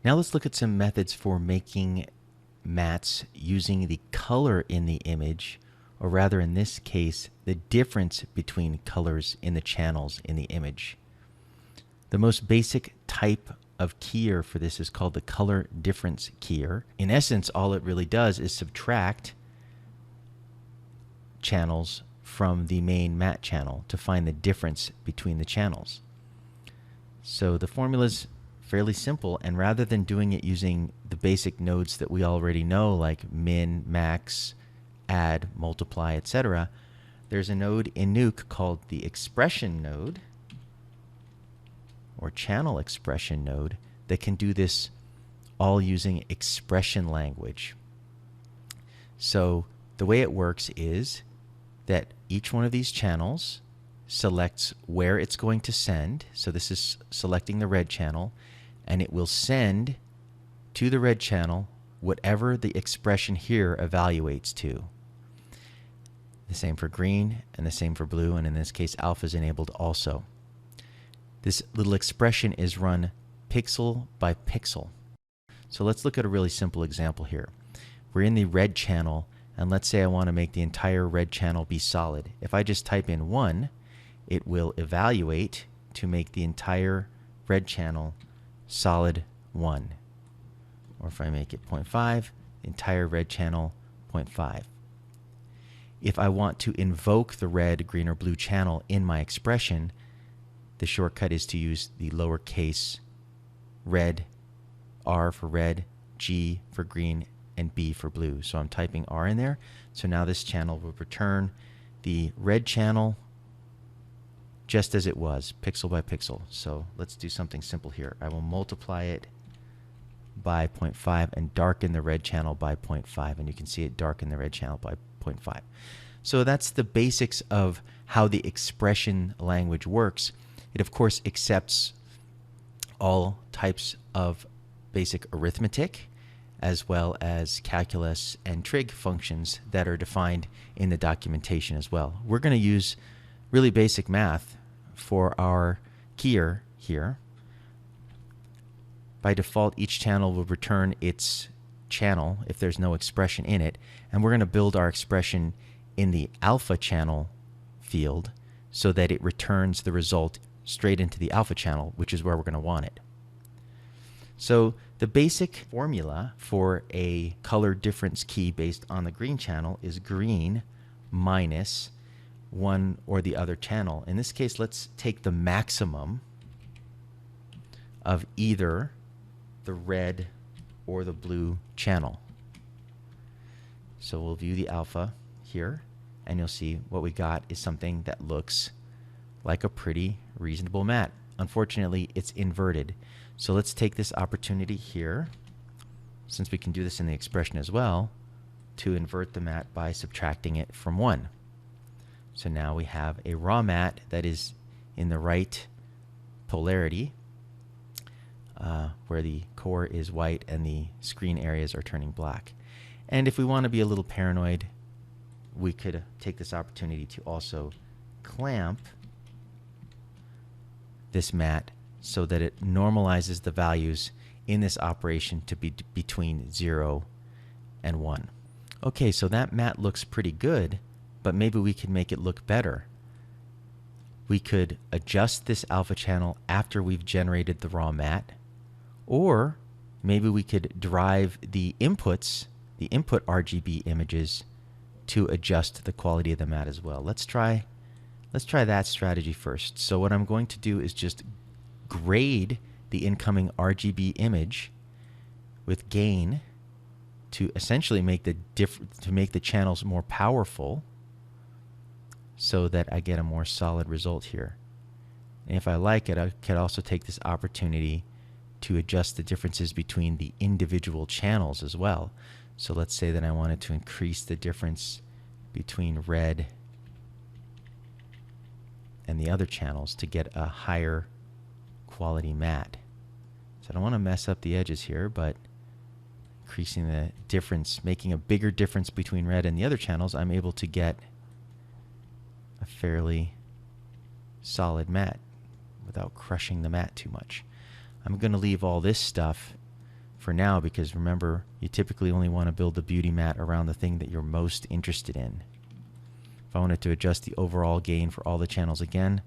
Now let's look at some methods for making mattes using the color in the image, or rather in this case, the difference between colors in the channels in the image. The most basic type of keyer for this is called the color difference keyer. In essence, all it really does is subtract channels from the main matte channel to find the difference between the channels. So the formula is fairly simple, and rather than doing it using the basic nodes that we already know, like min, max, add, multiply, etc., there's a node in Nuke called the expression node, or channel expression node, that can do this all using expression language. So the way it works is that each one of these channels selects where it's going to send. So this is selecting the red channel, and it will send to the red channel whatever the expression here evaluates to. The same for green, and the same for blue, and in this case alpha is enabled also. This little expression is run pixel by pixel. So let's look at a really simple example here. We're in the red channel, and let's say I want to make the entire red channel be solid. If I just type in 1, it will evaluate to make the entire red channel solid 1. Or if I make it 0.5, the entire red channel 0.5. If I want to invoke the red, green, or blue channel in my expression, the shortcut is to use the lowercase red, R for red, G for green, and B for blue. So I'm typing R in there. So now this channel will return the red channel just as it was, pixel by pixel. So let's do something simple here. I will multiply it by 0.5 and darken the red channel by 0.5. And you can see it darken the red channel by 0.5. So that's the basics of how the expression language works. It, of course, accepts all types of basic arithmetic, as well as calculus and trig functions that are defined in the documentation as well. We're going to use really basic math for our keyer here. By default, each channel will return its channel if there's no expression in it, and we're going to build our expression in the alpha channel field so that it returns the result straight into the alpha channel, which is where we're going to want it. So the basic formula for a color difference key based on the green channel is green minus one or the other channel. In this case, let's take the maximum of either the red or the blue channel. So we'll view the alpha here, and you'll see what we got is something that looks like a pretty reasonable matte. Unfortunately, it's inverted. So let's take this opportunity here, since we can do this in the expression as well, to invert the matte by subtracting it from 1. So now we have a raw matte that is in the right polarity, where the core is white and the screen areas are turning black. And if we want to be a little paranoid, we could take this opportunity to also clamp this matte so that it normalizes the values in this operation to be between 0 and 1. Okay, so that matte looks pretty good, but maybe we can make it look better. We could adjust this alpha channel after we've generated the raw matte, or maybe we could drive the inputs, the input RGB images, to adjust the quality of the matte as well. Let's try that strategy first. So what I'm going to do is just grade the incoming RGB image with gain to essentially make the channels more powerful, so that I get a more solid result here. And if I like it, I could also take this opportunity to adjust the differences between the individual channels as well. So let's say that I wanted to increase the difference between red and the other channels to get a higher quality matte. So I don't want to mess up the edges here, but increasing the difference, making a bigger difference between red and the other channels, I'm able to get a fairly solid matte without crushing the matte too much. I'm going to leave all this stuff for now, because remember, you typically only want to build the beauty mat around the thing that you're most interested in. If I wanted to adjust the overall gain for all the channels again,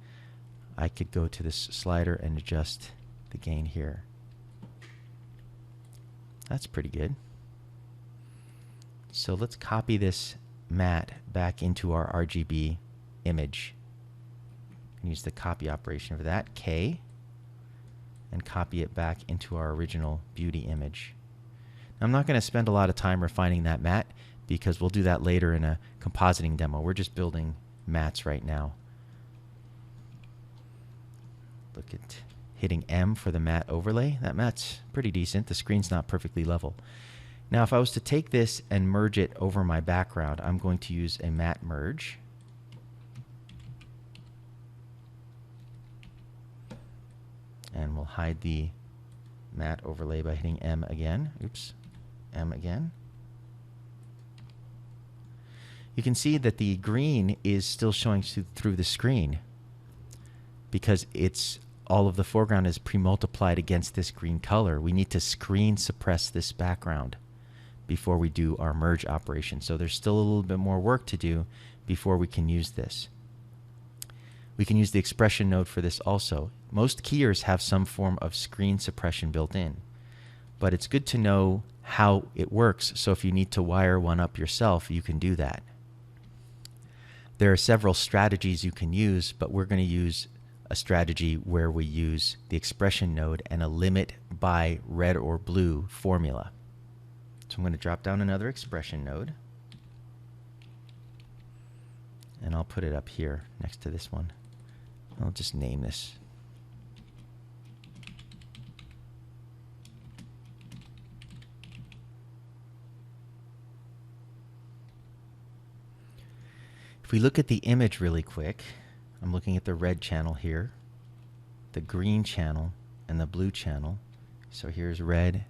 I could go to this slider and adjust the gain here. That's pretty good. So let's copy this mat back into our RGB image. And use the copy operation for that, K, and copy it back into our original beauty image. Now, I'm not going to spend a lot of time refining that mat because we'll do that later in a compositing demo. We're just building mats right now. Look at hitting M for the matte overlay. That mat's pretty decent. The screen's not perfectly level. Now, if I was to take this and merge it over my background, I'm going to use a matte merge. And we'll hide the matte overlay by hitting M again. Oops, M again. You can see that the green is still showing through the screen because it's all of the foreground is pre-multiplied against this green color. We need to screen suppress this background before we do our merge operation. So there's still a little bit more work to do before we can use this. We can use the expression node for this also. Most keyers have some form of screen suppression built in, but it's good to know how it works, so if you need to wire one up yourself, you can do that. There are several strategies you can use, but we're going to use a strategy where we use the expression node and a limit by red or blue formula. So I'm going to drop down another expression node, and I'll put it up here next to this one. I'll just name this. If we look at the image really quick, I'm looking at the red channel here, the green channel, and the blue channel. So here's red,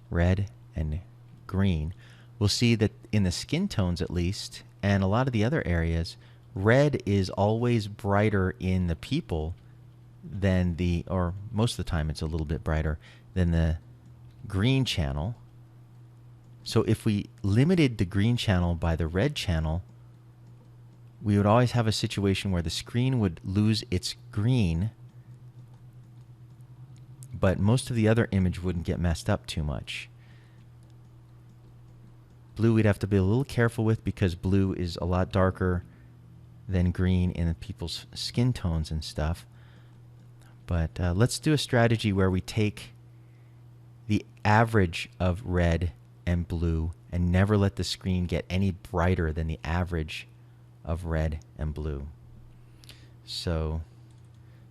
red, and green. We'll see that in the skin tones at least, and a lot of the other areas, red is always brighter in the people than the, or most of the time it's a little bit brighter than the green channel. So if we limited the green channel by the red channel, we would always have a situation where the screen would lose its green, but most of the other image wouldn't get messed up too much. Blue we'd have to be a little careful with because blue is a lot darker than green in people's skin tones and stuff. But let's do a strategy where we take the average of red and blue and never let the screen get any brighter than the average of red and blue. So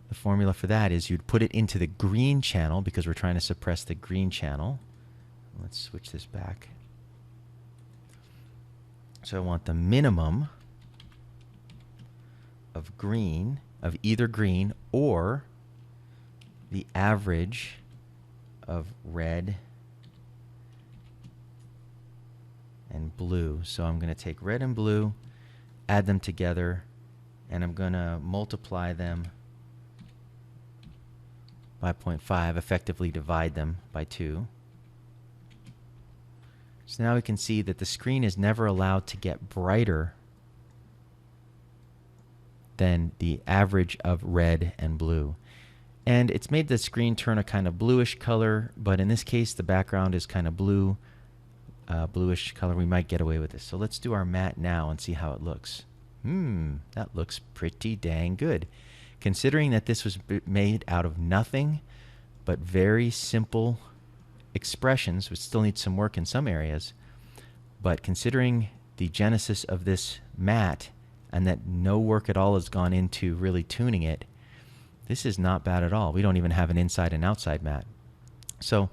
the formula for that is you'd put it into the green channel because we're trying to suppress the green channel. Let's switch this back. So I want the minimum of green, of either green or the average of red and blue. So I'm going to take red and blue, add them together, and I'm going to multiply them by 0.5, effectively divide them by 2. So now we can see that the screen is never allowed to get brighter than the average of red and blue. And it's made the screen turn a kind of bluish color, but in this case the background is kind of blue, bluish color. We might get away with this. So let's do our matte now and see how it looks. That looks pretty dang good. Considering that this was made out of nothing but very simple expressions, which still needs some work in some areas, but considering the genesis of this matte and that no work at all has gone into really tuning it, this is not bad at all. We don't even have an inside and outside matte. So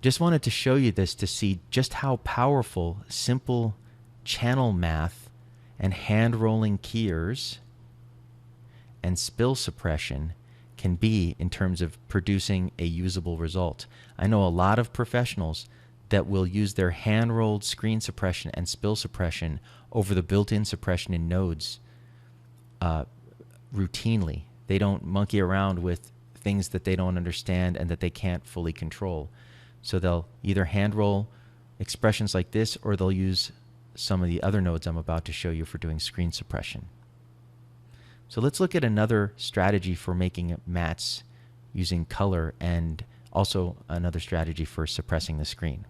just wanted to show you this to see just how powerful simple channel math and hand rolling keyers and spill suppression can be in terms of producing a usable result. I know a lot of professionals that will use their hand-rolled screen suppression and spill suppression over the built-in suppression in nodes routinely. They don't monkey around with things that they don't understand and that they can't fully control. So they'll either hand roll expressions like this, or they'll use some of the other nodes I'm about to show you for doing screen suppression. So let's look at another strategy for making mats using color, and also another strategy for suppressing the screen.